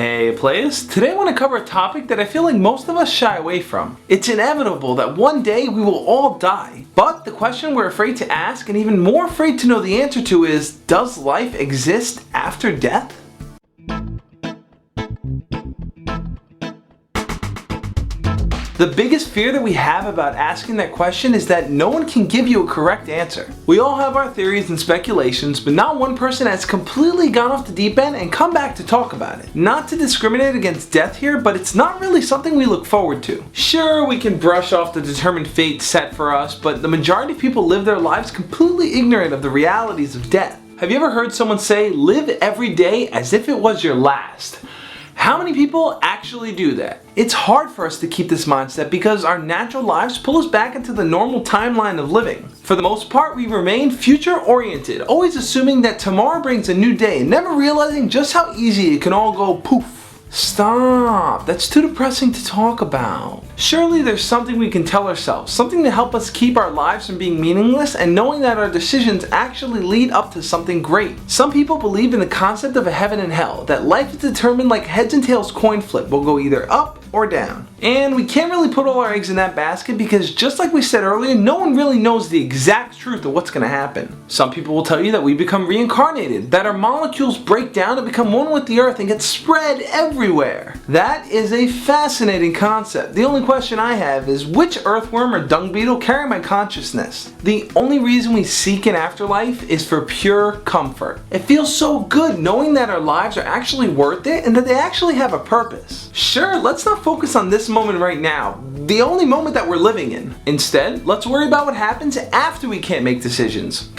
Hey players, today I want to cover a topic that I feel like most of us shy away from. It's inevitable that one day we will all die. But the question we're afraid to ask and even more afraid to know the answer to is, does life exist after death? The biggest fear that we have about asking that question is that no one can give you a correct answer. We all have our theories and speculations, but not one person has completely gone off the deep end and come back to talk about it. Not to discriminate against death here, but it's not really something we look forward to. Sure, we can brush off the determined fate set for us, but the majority of people live their lives completely ignorant of the realities of death. Have you ever heard someone say, live every day as if it was your last? How many people actually do that? It's hard for us to keep this mindset because our natural lives pull us back into the normal timeline of living. For the most part, we remain future-oriented, always assuming that tomorrow brings a new day, never realizing just how easy it can all go poof. Stop, that's too depressing to talk about. Surely there's something we can tell ourselves, something to help us keep our lives from being meaningless and knowing that our decisions actually lead up to something great. Some people believe in the concept of a heaven and hell, that life is determined like heads and tails coin flip, will go either up or down. And we can't really put all our eggs in that basket because just like we said earlier, no one really knows the exact truth of what's going to happen. Some people will tell you that we become reincarnated, that our molecules break down and become one with the earth and get spread everywhere. That is a fascinating concept. The only question I have is which earthworm or dung beetle carry my consciousness? The only reason we seek an afterlife is for pure comfort. It feels so good knowing that our lives are actually worth it and that they actually have a purpose. Sure, let's not focus on this moment right now, the only moment that we're living in. Instead, let's worry about what happens after we can't make decisions.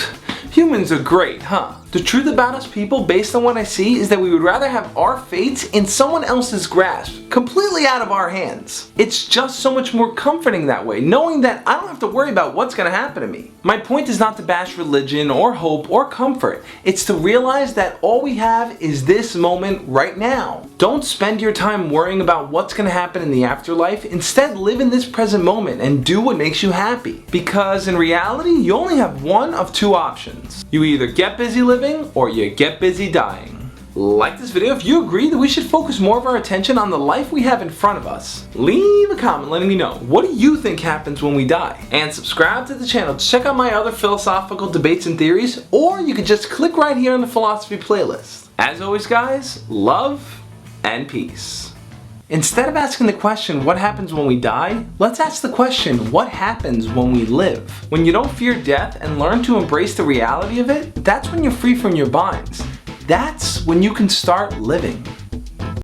Humans are great, huh? The truth about us people, based on what I see, is that we would rather have our fates in someone else's grasp, completely out of our hands. It's just so much more comforting that way, knowing that I don't have to worry about what's going to happen to me. My point is not to bash religion or hope or comfort. It's to realize that all we have is this moment right now. Don't spend your time worrying about what's going to happen in the afterlife. Instead, live in this present moment and do what makes you happy. Because in reality, you only have one of two options. You either get busy living or you get busy dying. Like this video if you agree that we should focus more of our attention on the life we have in front of us. Leave a comment letting me know, what do you think happens when we die? And subscribe to the channel to check out my other philosophical debates and theories, or you could just click right here on the philosophy playlist. As always guys, love and peace. Instead of asking the question, what happens when we die? Let's ask the question, what happens when we live? When you don't fear death and learn to embrace the reality of it, that's when you're free from your binds. That's when you can start living.